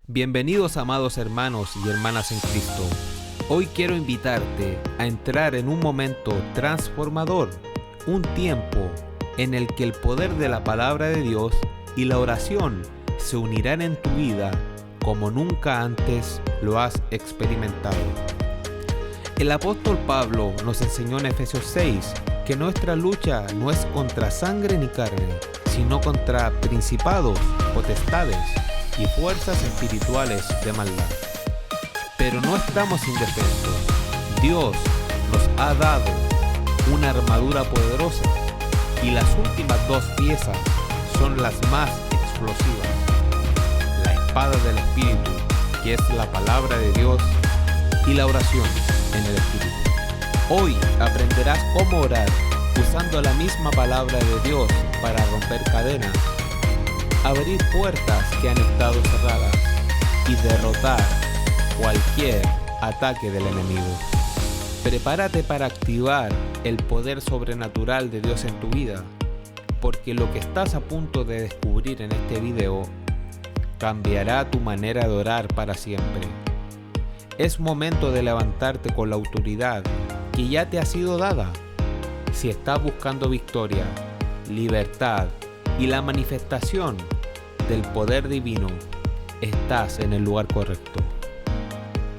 Bienvenidos, amados hermanos y hermanas en Cristo. Hoy quiero invitarte a entrar en un momento transformador, un tiempo en el que el poder de la palabra de Dios y la oración se unirán en tu vida como nunca antes lo has experimentado. El apóstol Pablo nos enseñó en Efesios 6 que nuestra lucha no es contra sangre ni carne, sino contra principados, potestades y fuerzas espirituales de maldad. Pero no estamos indefensos. Dios nos ha dado una armadura poderosa y las últimas dos piezas son las más explosivas. La espada del Espíritu, que es la palabra de Dios, y la oración en el Espíritu. Hoy aprenderás cómo orar usando la misma palabra de Dios para romper cadenas, abrir puertas que han estado cerradas y derrotar cualquier ataque del enemigo. Prepárate para activar el poder sobrenatural de Dios en tu vida, porque lo que estás a punto de descubrir en este video cambiará tu manera de orar para siempre. Es momento de levantarte con la autoridad que ya te ha sido dada. Si estás buscando victoria, libertad y la manifestación del poder divino, estás en el lugar correcto.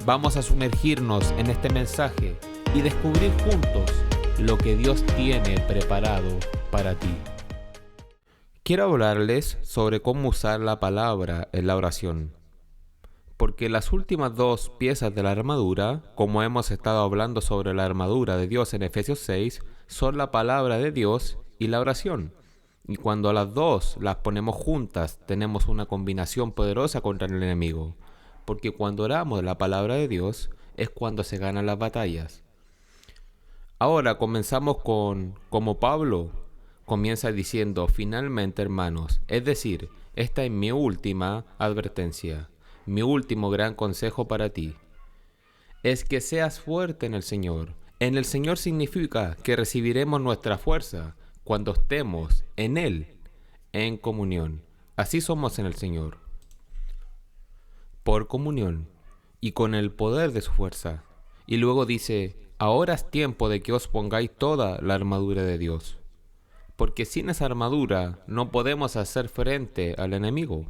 Vamos a sumergirnos en este mensaje y descubrir juntos lo que Dios tiene preparado para ti. Quiero hablarles sobre cómo usar la palabra en la oración, porque las últimas dos piezas de la armadura, como hemos estado hablando sobre la armadura de Dios en Efesios 6, son la palabra de Dios y la oración. Y cuando las dos las ponemos juntas, tenemos una combinación poderosa contra el enemigo. Porque cuando oramos la palabra de Dios, es cuando se ganan las batallas. Ahora comenzamos como Pablo comienza diciendo: finalmente, hermanos, es decir, esta es mi última advertencia, mi último gran consejo para ti. Es que seas fuerte en el Señor. En el Señor significa que recibiremos nuestra fuerza cuando estemos en Él, en comunión. Así somos en el Señor, por comunión y con el poder de su fuerza. Y luego dice: ahora es tiempo de que os pongáis toda la armadura de Dios, porque sin esa armadura no podemos hacer frente al enemigo.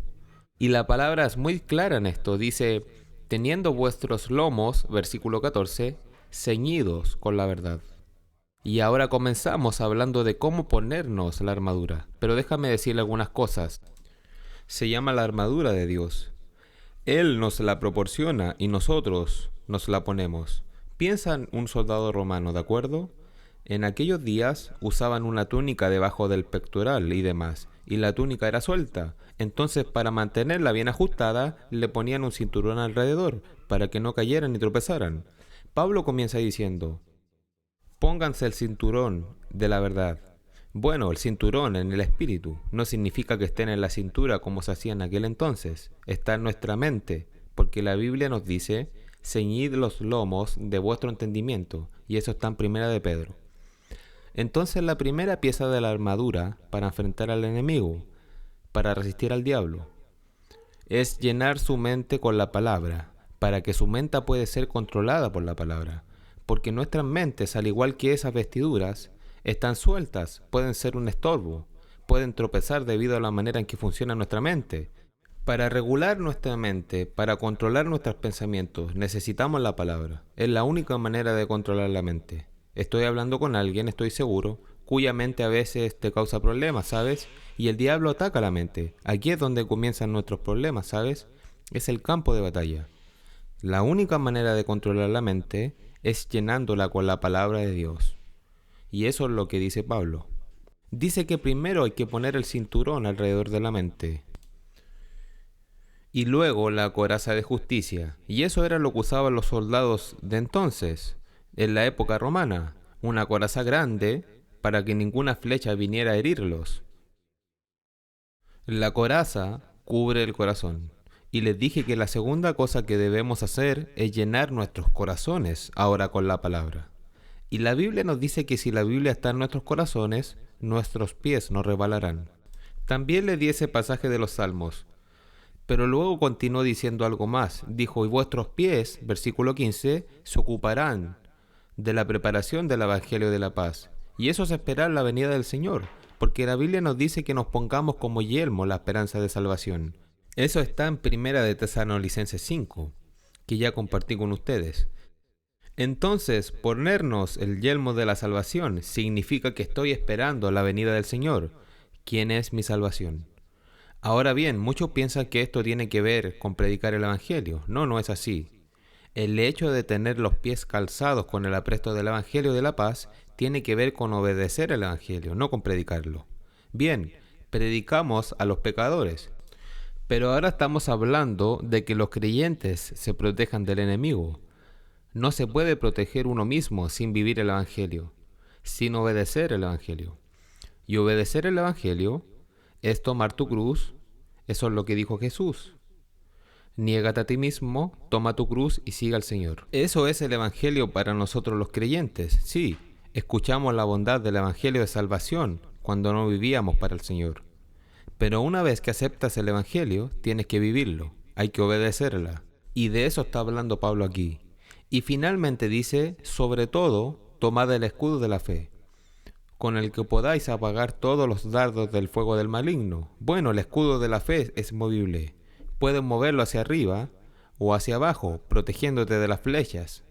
Y la palabra es muy clara en esto, dice: teniendo vuestros lomos, versículo 14, ceñidos con la verdad. Y ahora comenzamos hablando de cómo ponernos la armadura. Pero déjame decirle algunas cosas. Se llama la armadura de Dios. Él nos la proporciona y nosotros nos la ponemos. Piensa en un soldado romano, ¿de acuerdo? En aquellos días usaban una túnica debajo del pectoral y demás, y la túnica era suelta. Entonces, para mantenerla bien ajustada, le ponían un cinturón alrededor, para que no cayeran ni tropezaran. Pablo comienza diciendo: pónganse el cinturón de la verdad. Bueno, el cinturón en el espíritu no significa que estén en la cintura como se hacía en aquel entonces. Está en nuestra mente, porque la Biblia nos dice: ceñid los lomos de vuestro entendimiento, y eso está en 1 de Pedro. Entonces, la primera pieza de la armadura para enfrentar al enemigo, para resistir al diablo, es llenar su mente con la palabra, para que su mente pueda ser controlada por la palabra. Porque nuestras mentes, al igual que esas vestiduras, están sueltas, pueden ser un estorbo, pueden tropezar debido a la manera en que funciona nuestra mente. Para regular nuestra mente, para controlar nuestros pensamientos, necesitamos la palabra. Es la única manera de controlar la mente. Estoy hablando con alguien, estoy seguro, cuya mente a veces te causa problemas, ¿sabes? Y el diablo ataca la mente. Aquí es donde comienzan nuestros problemas, ¿sabes? Es el campo de batalla. La única manera de controlar la mente es llenándola con la palabra de Dios. Y eso es lo que dice Pablo. Dice que primero hay que poner el cinturón alrededor de la mente. Y luego la coraza de justicia. Y eso era lo que usaban los soldados de entonces, en la época romana. Una coraza grande para que ninguna flecha viniera a herirlos. La coraza cubre el corazón. Y les dije que la segunda cosa que debemos hacer es llenar nuestros corazones ahora con la palabra. Y la Biblia nos dice que si la Biblia está en nuestros corazones, nuestros pies no resbalarán. También le di ese pasaje de los Salmos: Pero luego continuó diciendo algo más. Dijo, y vuestros pies, versículo 15, se ocuparán de la preparación del Evangelio de la paz. Y eso es esperar la venida del Señor, porque la Biblia nos dice que nos pongamos como yelmo la esperanza de salvación. Eso está en Primera de Tesalonicenses 5, que ya compartí con ustedes. Entonces, ponernos el yelmo de la salvación significa que estoy esperando la venida del Señor, quien es mi salvación. Ahora bien, muchos piensan que esto tiene que ver con predicar el Evangelio. No, no es así. El hecho de tener los pies calzados con el apresto del Evangelio de la paz tiene que ver con obedecer el Evangelio, no con predicarlo. Bien, predicamos a los pecadores, pero ahora estamos hablando de que los creyentes se protejan del enemigo. No se puede proteger uno mismo sin vivir el Evangelio, sin obedecer el Evangelio. Y obedecer el Evangelio es tomar tu cruz. Eso es lo que dijo Jesús. Niégate a ti mismo, toma tu cruz y siga al Señor. Eso es el Evangelio para nosotros los creyentes. Sí, escuchamos la bondad del Evangelio de salvación cuando no vivíamos para el Señor. Pero una vez que aceptas el Evangelio, tienes que vivirlo. Hay que obedecerla. Y de eso está hablando Pablo aquí. Y finalmente dice, sobre todo, tomad el escudo de la fe, con el que podáis apagar todos los dardos del fuego del maligno. Bueno, el escudo de la fe es movible. Puedes moverlo hacia arriba o hacia abajo, protegiéndote de las flechas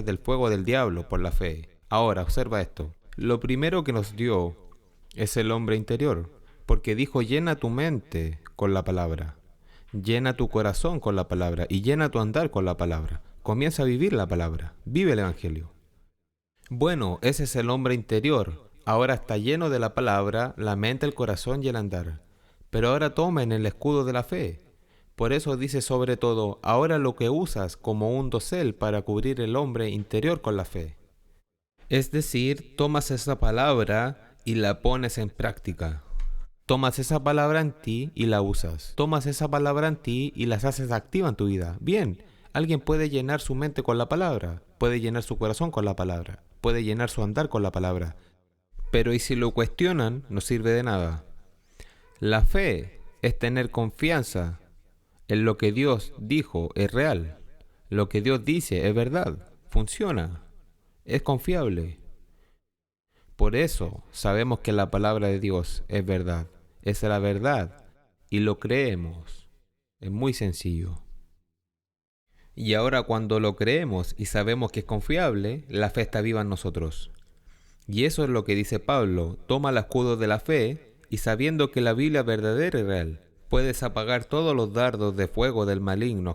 del fuego del diablo por la fe. Ahora, observa esto. Lo primero que nos dio es el hombre interior, porque dijo, llena tu mente con la palabra, llena tu corazón con la palabra y llena tu andar con la palabra. Comienza a vivir la palabra, vive el Evangelio. Bueno, ese es el hombre interior. Ahora está lleno de la palabra, la mente, el corazón y el andar. Pero ahora tomen el escudo de la fe. Por eso dice sobre todo, ahora lo que usas como un dosel para cubrir el hombre interior con la fe. Es decir, tomas esa palabra y la pones en práctica. Tomas esa palabra en ti y la usas. Tomas esa palabra en ti y las haces activa en tu vida. Bien, alguien puede llenar su mente con la palabra, puede llenar su corazón con la palabra, puede llenar su andar con la palabra. Pero ¿y si lo cuestionan? No sirve de nada. La fe es tener confianza en lo que Dios dijo es real. Lo que Dios dice es verdad, funciona, es confiable. Por eso sabemos que la palabra de Dios es verdad, es la verdad y lo creemos. Es muy sencillo. Y ahora cuando lo creemos y sabemos que es confiable, la fe está viva en nosotros. Y eso es lo que dice Pablo, toma el escudo de la fe y sabiendo que la Biblia es verdadera y real, puedes apagar todos los dardos de fuego del maligno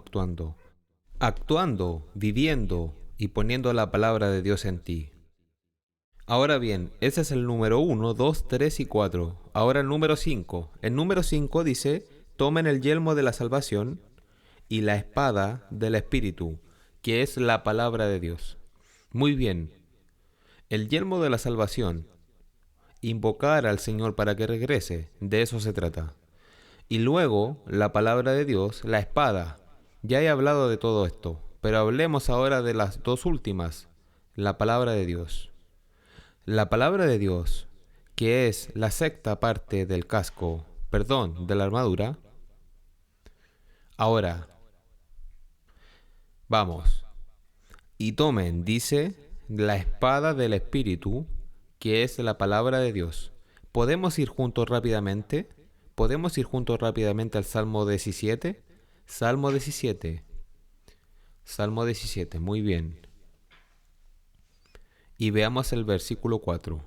actuando, viviendo y poniendo la palabra de Dios en ti. Ahora bien, ese es el número 1, 2, 3 y 4. Ahora el número 5. El número 5 dice, tomen el yelmo de la salvación y la espada del Espíritu, que es la palabra de Dios. Muy bien. El yelmo de la salvación, invocar al Señor para que regrese, de eso se trata. Y luego, la palabra de Dios, la espada. Ya he hablado de todo esto, pero hablemos ahora de las dos últimas, la palabra de Dios. La palabra de Dios, que es la sexta parte del casco, de la armadura. Ahora, vamos. Y tomen, dice, la espada del Espíritu, que es la palabra de Dios. ¿Podemos ir juntos rápidamente? ¿Podemos ir juntos rápidamente al Salmo 17? Salmo 17. Salmo 17, muy bien. Y veamos el versículo 4.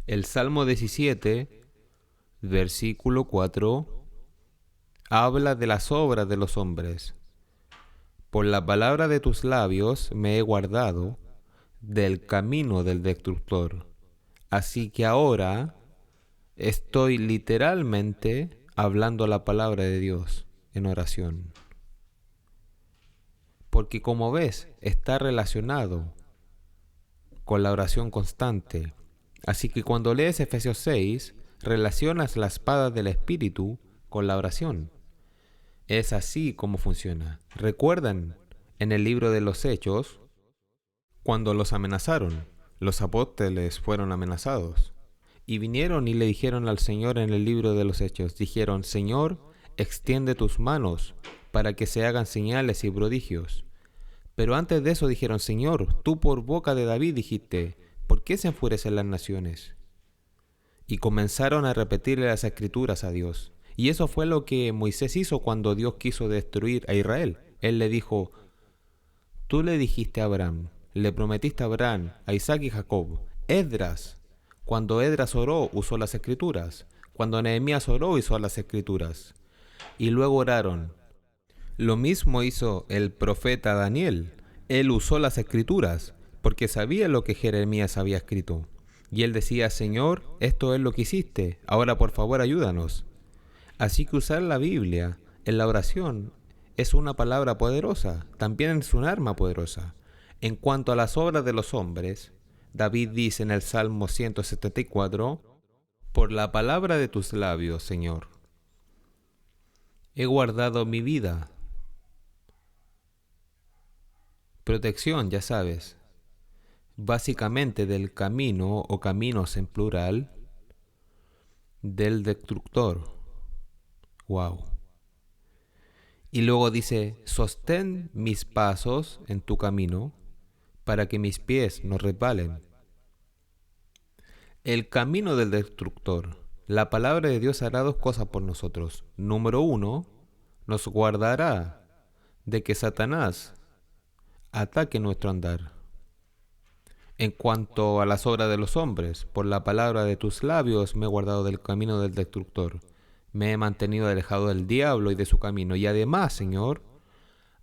El Salmo 17, versículo 4, habla de las obras de los hombres. Por la palabra de tus labios me he guardado del camino del destructor. Así que ahora estoy literalmente hablando la palabra de Dios en oración. Porque como ves, está relacionado con la oración constante. Así que cuando lees Efesios 6, relacionas la espada del Espíritu con la oración. Es así como funciona. ¿Recuerdan en el libro de los Hechos cuando los amenazaron? Los apóstoles fueron amenazados y vinieron y le dijeron al Señor en el libro de los Hechos, dijeron, Señor, extiende tus manos para que se hagan señales y prodigios. Pero antes de eso dijeron, Señor, tú por boca de David dijiste, ¿por qué se enfurecen las naciones? Y comenzaron a repetirle las escrituras a Dios. Y eso fue lo que Moisés hizo cuando Dios quiso destruir a Israel. Él le dijo, tú le dijiste a Abraham, le prometiste a Abraham, a Isaac y Jacob. Esdras, cuando Esdras oró, usó las escrituras. Cuando Nehemías oró, usó las escrituras. Y luego oraron. Lo mismo hizo el profeta Daniel. Él usó las escrituras, porque sabía lo que Jeremías había escrito. Y él decía, Señor, esto es lo que hiciste, ahora por favor ayúdanos. Así que usar la Biblia en la oración es una palabra poderosa, también es un arma poderosa. En cuanto a las obras de los hombres, David dice en el Salmo 174, por la palabra de tus labios, Señor, he guardado mi vida. Protección, ya sabes, básicamente del camino o caminos en plural del destructor. Wow. Y luego dice, sostén mis pasos en tu camino para que mis pies no resbalen. El camino del destructor. La palabra de Dios hará dos cosas por nosotros. Número 1, nos guardará de que Satanás ataque nuestro andar. En cuanto a las obras de los hombres, por la palabra de tus labios me he guardado del camino del destructor. Me he mantenido alejado del diablo y de su camino. Y además, Señor,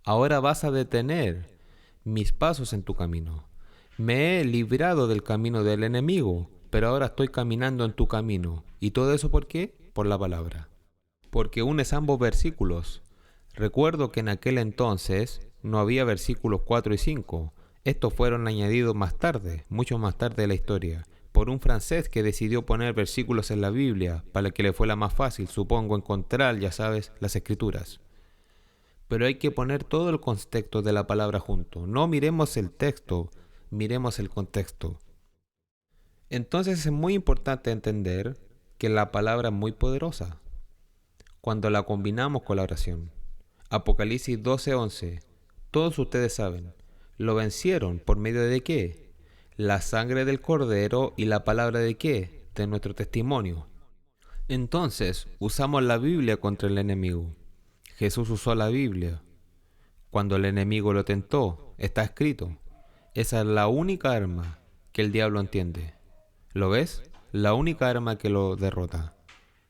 ahora vas a detener mis pasos en tu camino. Me he librado del camino del enemigo, pero ahora estoy caminando en tu camino. ¿Y todo eso por qué? Por la palabra. Porque unes ambos versículos. Recuerdo que en aquel entonces no había versículos 4 y 5. Estos fueron añadidos más tarde, mucho más tarde de la historia, por un francés que decidió poner versículos en la Biblia para que le fuera más fácil, supongo, encontrar, ya sabes, las escrituras. Pero hay que poner todo el contexto de la palabra junto. No miremos el texto, miremos el contexto. Entonces es muy importante entender que la palabra es muy poderosa cuando la combinamos con la oración. Apocalipsis 12:11. Todos ustedes saben, lo vencieron por medio de ¿qué? La sangre del cordero y la palabra de ¿qué? De nuestro testimonio. Entonces, usamos la Biblia contra el enemigo. Jesús usó la Biblia. Cuando el enemigo lo tentó, está escrito. Esa es la única arma que el diablo entiende. ¿Lo ves? La única arma que lo derrota.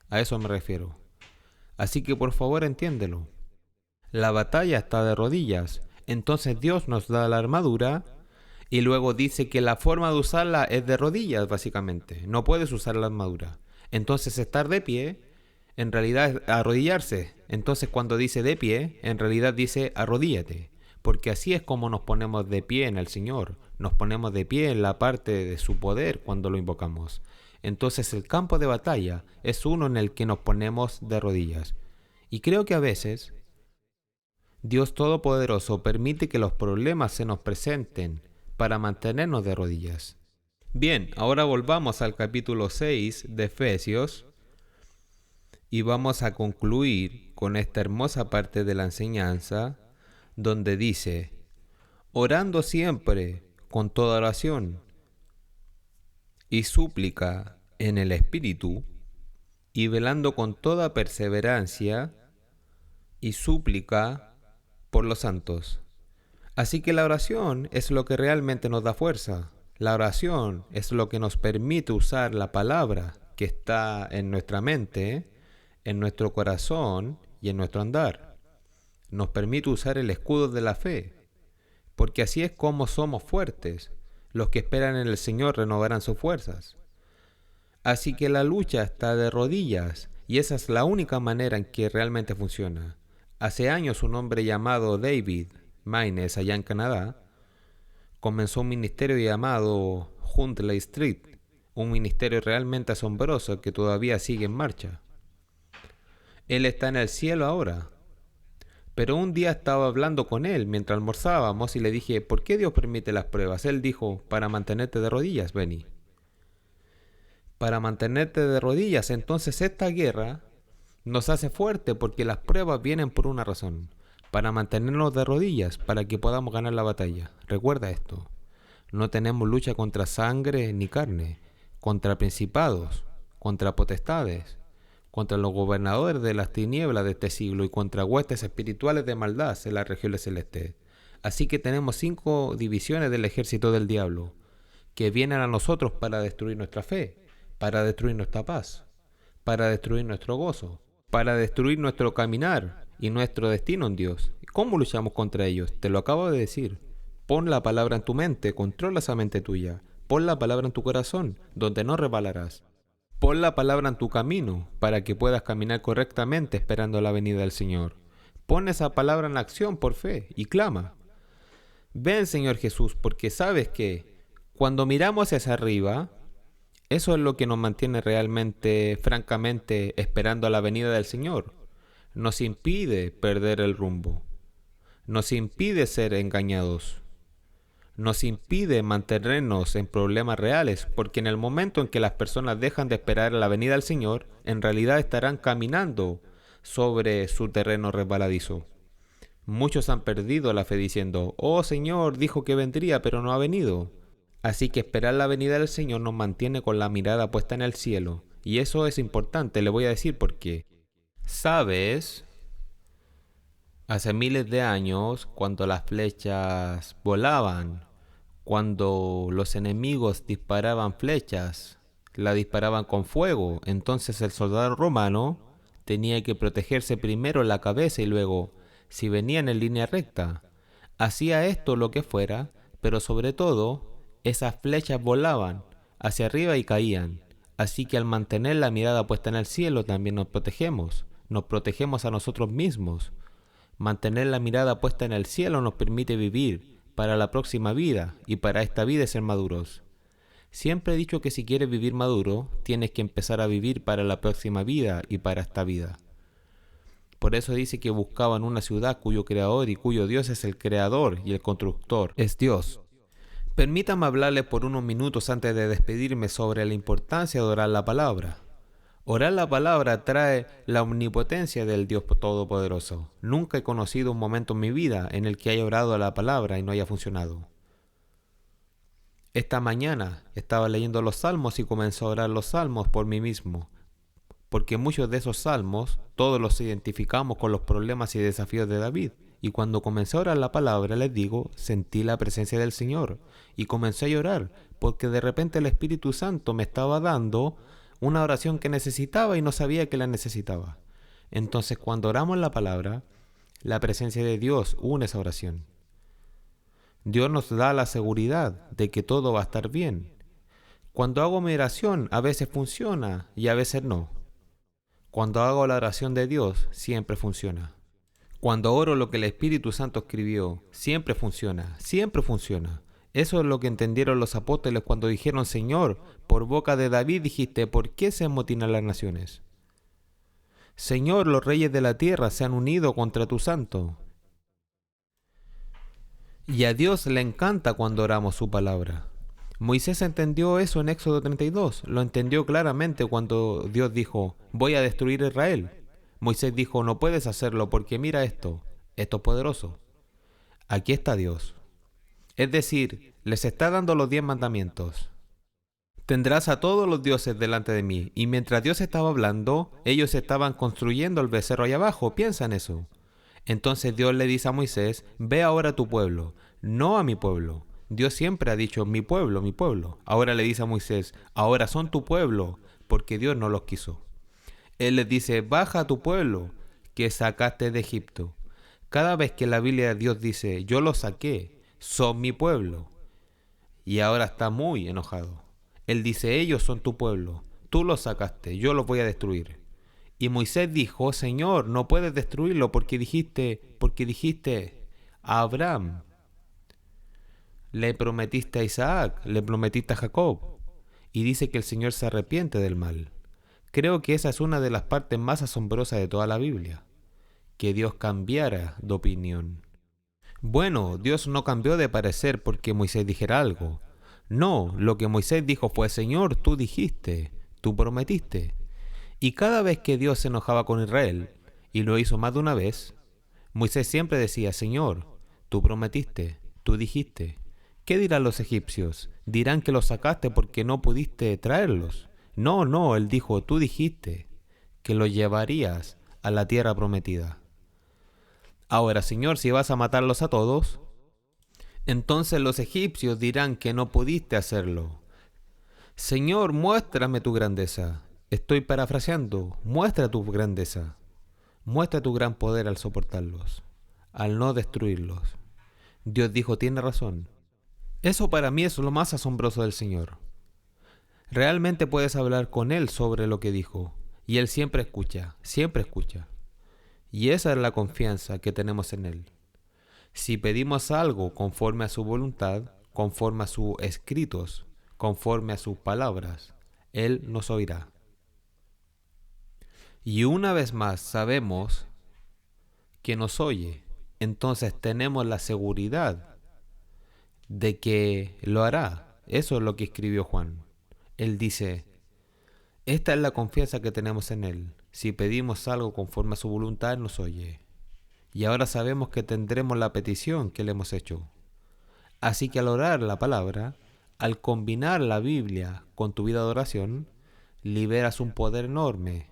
A eso me refiero. Así que por favor entiéndelo. La batalla está de rodillas. Entonces Dios nos da la armadura y luego dice que la forma de usarla es de rodillas, básicamente. No puedes usar la armadura. Entonces estar de pie, en realidad es arrodillarse. Entonces cuando dice de pie, en realidad dice arrodíllate. Porque así es como nos ponemos de pie en el Señor. Nos ponemos de pie en la parte de su poder cuando lo invocamos. Entonces el campo de batalla es uno en el que nos ponemos de rodillas. Y creo que a veces Dios Todopoderoso permite que los problemas se nos presenten para mantenernos de rodillas. Bien, ahora volvamos al capítulo 6 de Efesios y vamos a concluir con esta hermosa parte de la enseñanza donde dice, orando siempre con toda oración y súplica en el Espíritu y velando con toda perseverancia y súplica por los santos. Así que la oración es lo que realmente nos da fuerza. La oración es lo que nos permite usar la palabra que está en nuestra mente, en nuestro corazón y en nuestro andar. Nos permite usar el escudo de la fe, porque así es como somos fuertes. Los que esperan en el Señor renovarán sus fuerzas. Así que la lucha está de rodillas y esa es la única manera en que realmente funciona. Hace años un hombre llamado David Maynes, allá en Canadá, comenzó un ministerio llamado Huntley Street, un ministerio realmente asombroso que todavía sigue en marcha. Él está en el cielo ahora, pero un día estaba hablando con él mientras almorzábamos y le dije, ¿por qué Dios permite las pruebas? Él dijo, para mantenerte de rodillas, Benny. Para mantenerte de rodillas. Entonces esta guerra Nos hace fuerte porque las pruebas vienen por una razón, para mantenernos de rodillas, para que podamos ganar la batalla. Recuerda esto. No tenemos lucha contra sangre ni carne, contra principados, contra potestades, contra los gobernadores de las tinieblas de este siglo y contra huestes espirituales de maldad en las regiones celestes. Así que tenemos 5 divisiones del ejército del diablo, que vienen a nosotros para destruir nuestra fe, para destruir nuestra paz, para destruir nuestro gozo, para destruir nuestro caminar y nuestro destino en Dios. ¿Cómo luchamos contra ellos? Te lo acabo de decir. Pon la palabra en tu mente, controla esa mente tuya. Pon la palabra en tu corazón, donde no resbalarás. Pon la palabra en tu camino, para que puedas caminar correctamente esperando la venida del Señor. Pon esa palabra en acción por fe y clama. Ven, Señor Jesús, porque sabes que cuando miramos hacia arriba, eso es lo que nos mantiene realmente, francamente, esperando a la venida del Señor. Nos impide perder el rumbo. Nos impide ser engañados. Nos impide mantenernos en problemas reales, porque en el momento en que las personas dejan de esperar la venida del Señor, en realidad estarán caminando sobre su terreno resbaladizo. Muchos han perdido la fe diciendo, oh Señor, dijo que vendría, pero no ha venido. Así que esperar la venida del Señor nos mantiene con la mirada puesta en el cielo. Y eso es importante, le voy a decir por qué. ¿Sabes? Hace miles de años, cuando las flechas volaban, cuando los enemigos disparaban flechas, la disparaban con fuego, entonces el soldado romano tenía que protegerse primero la cabeza y luego, si venían en línea recta, hacía esto lo que fuera, pero sobre todo, esas flechas volaban hacia arriba y caían. Así que al mantener la mirada puesta en el cielo también nos protegemos a nosotros mismos. Mantener la mirada puesta en el cielo nos permite vivir para la próxima vida y para esta vida ser maduros. Siempre he dicho que si quieres vivir maduro, tienes que empezar a vivir para la próxima vida y para esta vida. Por eso dice que buscaban una ciudad cuyo creador y cuyo Dios es el creador y el constructor, es Dios. Permítame hablarles por unos minutos antes de despedirme sobre la importancia de orar la palabra. Orar la palabra trae la omnipotencia del Dios Todopoderoso. Nunca he conocido un momento en mi vida en el que haya orado a la palabra y no haya funcionado. Esta mañana estaba leyendo los salmos y comencé a orar los salmos por mí mismo, porque muchos de esos salmos, todos los identificamos con los problemas y desafíos de David. Y cuando comencé a orar la palabra, les digo, sentí la presencia del Señor y comencé a llorar, porque de repente el Espíritu Santo me estaba dando una oración que necesitaba y no sabía que la necesitaba. Entonces, cuando oramos la palabra, la presencia de Dios une esa oración. Dios nos da la seguridad de que todo va a estar bien. Cuando hago mi oración, a veces funciona y a veces no. Cuando hago la oración de Dios, siempre funciona. Cuando oro lo que el Espíritu Santo escribió, siempre funciona, siempre funciona. Eso es lo que entendieron los apóstoles cuando dijeron, Señor, por boca de David dijiste, ¿por qué se amotinan las naciones? Señor, los reyes de la tierra se han unido contra tu santo. Y a Dios le encanta cuando oramos su palabra. Moisés entendió eso en Éxodo 32, lo entendió claramente cuando Dios dijo, voy a destruir a Israel. Moisés dijo, no puedes hacerlo porque mira esto es poderoso. Aquí está Dios. Es decir, les está dando los 10 mandamientos. Tendrás a todos los dioses delante de mí. Y mientras Dios estaba hablando, ellos estaban construyendo el becerro allá abajo. Piensa en eso. Entonces Dios le dice a Moisés, ve ahora a tu pueblo, no a mi pueblo. Dios siempre ha dicho, mi pueblo, mi pueblo. Ahora le dice a Moisés, ahora son tu pueblo, porque Dios no los quiso. Él les dice, baja a tu pueblo, que sacaste de Egipto. Cada vez que la Biblia de Dios dice, yo los saqué, son mi pueblo. Y ahora está muy enojado. Él dice, ellos son tu pueblo, tú los sacaste, yo los voy a destruir. Y Moisés dijo, Señor, no puedes destruirlo porque dijiste a Abraham, le prometiste a Isaac, le prometiste a Jacob. Y dice que el Señor se arrepiente del mal. Creo que esa es una de las partes más asombrosas de toda la Biblia, que Dios cambiara de opinión. Bueno, Dios no cambió de parecer porque Moisés dijera algo. No, lo que Moisés dijo fue, Señor, tú dijiste, tú prometiste. Y cada vez que Dios se enojaba con Israel, y lo hizo más de una vez, Moisés siempre decía, Señor, tú prometiste, tú dijiste. ¿Qué dirán los egipcios? Dirán que los sacaste porque no pudiste traerlos. No, no, él dijo, tú dijiste que los llevarías a la tierra prometida. Ahora, Señor, si vas a matarlos a todos, entonces los egipcios dirán que no pudiste hacerlo. Señor, muéstrame tu grandeza. Estoy parafraseando, muestra tu grandeza. Muestra tu gran poder al soportarlos, al no destruirlos. Dios dijo, tiene razón. Eso para mí es lo más asombroso del Señor. Realmente puedes hablar con Él sobre lo que dijo, y Él siempre escucha, siempre escucha. Y esa es la confianza que tenemos en Él. Si pedimos algo conforme a su voluntad, conforme a sus escritos, conforme a sus palabras, Él nos oirá. Y una vez más sabemos que nos oye, entonces tenemos la seguridad de que lo hará. Eso es lo que escribió Juan. Él dice, esta es la confianza que tenemos en Él. Si pedimos algo conforme a su voluntad, nos oye. Y ahora sabemos que tendremos la petición que le hemos hecho. Así que al orar la palabra, al combinar la Biblia con tu vida de oración, liberas un poder enorme.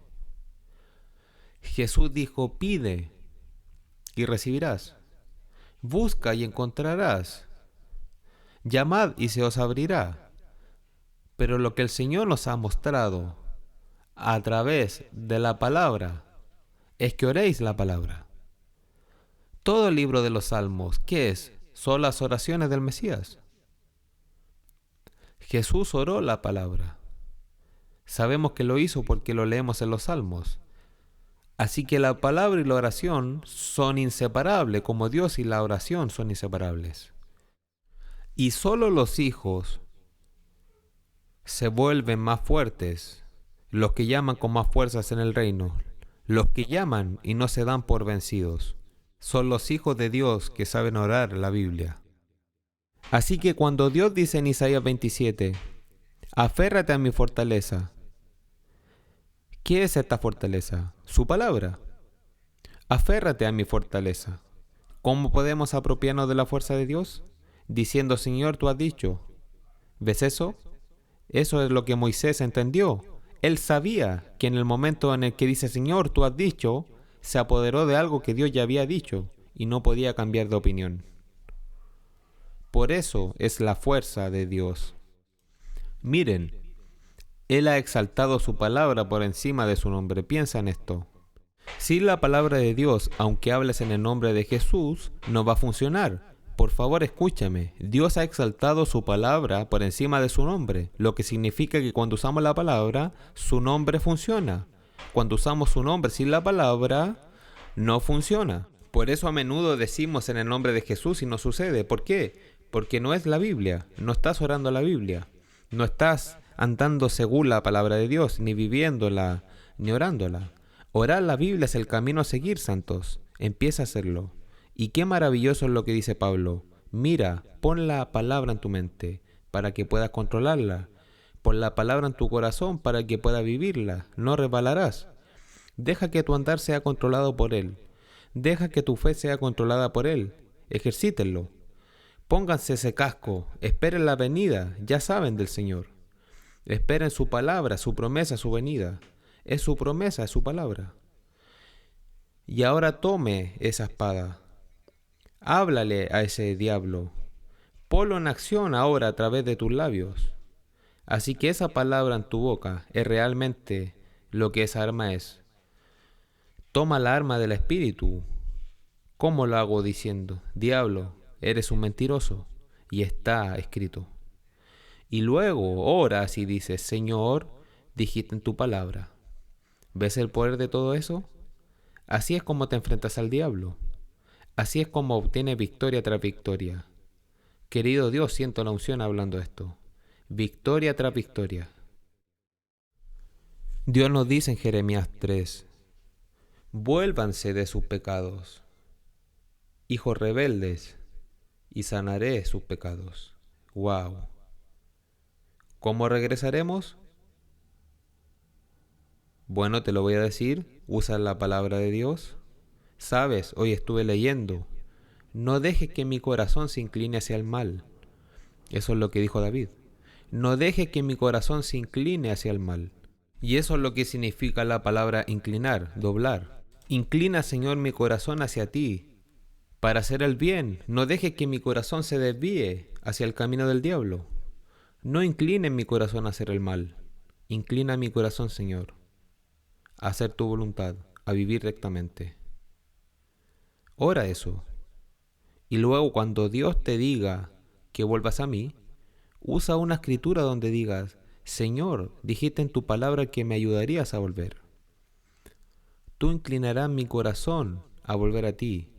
Jesús dijo, pide y recibirás. Busca y encontrarás. Llamad y se os abrirá. Pero lo que el Señor nos ha mostrado a través de la palabra es que oréis la palabra. Todo el libro de los Salmos, ¿qué es? Son las oraciones del Mesías. Jesús oró la palabra. Sabemos que lo hizo porque lo leemos en los Salmos. Así que la palabra y la oración son inseparables, como Dios y la oración son inseparables. Y solo los hijos se vuelven más fuertes, los que llaman con más fuerzas en el reino, los que llaman y no se dan por vencidos. Son los hijos de Dios que saben orar la Biblia. Así que cuando Dios dice en Isaías 27, aférrate a mi fortaleza, ¿qué es esta fortaleza? Su palabra. Aférrate a mi fortaleza. ¿Cómo podemos apropiarnos de la fuerza de Dios? Diciendo, Señor, tú has dicho. ¿Ves eso? Eso es lo que Moisés entendió. Él sabía que en el momento en el que dice, Señor, tú has dicho, se apoderó de algo que Dios ya había dicho y no podía cambiar de opinión. Por eso es la fuerza de Dios. Miren, Él ha exaltado su palabra por encima de su nombre. Piensa en esto. Si la palabra de Dios, aunque hables en el nombre de Jesús, no va a funcionar. Por favor, escúchame. Dios ha exaltado su palabra por encima de su nombre, lo que significa que cuando usamos la palabra, su nombre funciona. Cuando usamos su nombre sin la palabra, no funciona. Por eso a menudo decimos en el nombre de Jesús y no sucede. ¿Por qué? Porque no es la Biblia. No estás orando la Biblia. No estás andando según la palabra de Dios, ni viviéndola, ni orándola. Orar la Biblia es el camino a seguir, santos. Empieza a hacerlo. Y qué maravilloso es lo que dice Pablo. Mira, pon la palabra en tu mente para que puedas controlarla. Pon la palabra en tu corazón para que puedas vivirla. No resbalarás. Deja que tu andar sea controlado por Él. Deja que tu fe sea controlada por Él. Ejercítenlo. Pónganse ese casco. Esperen la venida. Ya saben del Señor. Esperen su palabra, su promesa, su venida. Es su promesa, es su palabra. Y ahora tome esa espada. Háblale a ese diablo. Ponlo en acción ahora a través de tus labios. Así que esa palabra en tu boca es realmente lo que esa arma es. Toma la arma del Espíritu. ¿Cómo lo hago diciendo? Diablo, eres un mentiroso. Y está escrito. Y luego oras y dices, Señor, dijiste en tu palabra. ¿Ves el poder de todo eso? Así es como te enfrentas al diablo. Así es como obtienes victoria tras victoria. Querido Dios, siento la unción hablando esto. Victoria tras victoria. Dios nos dice en Jeremías 3, vuélvanse de sus pecados, hijos rebeldes, y sanaré sus pecados. ¡Wow! ¿Cómo regresaremos? Bueno, te lo voy a decir, usa la palabra de Dios. Sabes, hoy estuve leyendo, no dejes que mi corazón se incline hacia el mal. Eso es lo que dijo David. No dejes que mi corazón se incline hacia el mal. Y eso es lo que significa la palabra inclinar, doblar. Inclina, Señor, mi corazón hacia ti, para hacer el bien. No dejes que mi corazón se desvíe hacia el camino del diablo. No inclines mi corazón a hacer el mal. Inclina mi corazón, Señor, a hacer tu voluntad, a vivir rectamente. Ora eso. Y luego cuando Dios te diga que vuelvas a mí, usa una escritura donde digas, Señor, dijiste en tu palabra que me ayudarías a volver. Tú inclinarás mi corazón a volver a ti,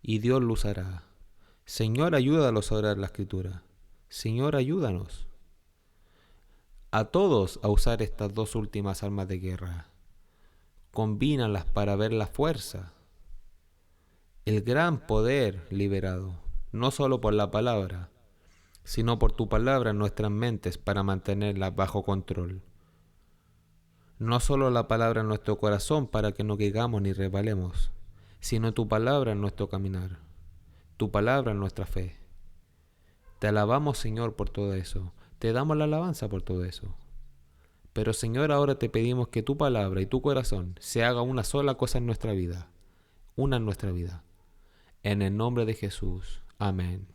y Dios lo usará. Señor, ayúdalos a orar la escritura. Señor, ayúdanos a todos a usar estas dos últimas armas de guerra. Combínalas para ver la fuerza, el gran poder liberado, no solo por la palabra, sino por tu palabra en nuestras mentes para mantenerlas bajo control. No solo la palabra en nuestro corazón para que no caigamos ni resbalemos, sino tu palabra en nuestro caminar, tu palabra en nuestra fe. Te alabamos, Señor, por todo eso. Te damos la alabanza por todo eso. Pero, Señor, ahora te pedimos que tu palabra y tu corazón se haga una sola cosa en nuestra vida. Una en nuestra vida. En el nombre de Jesús. Amén.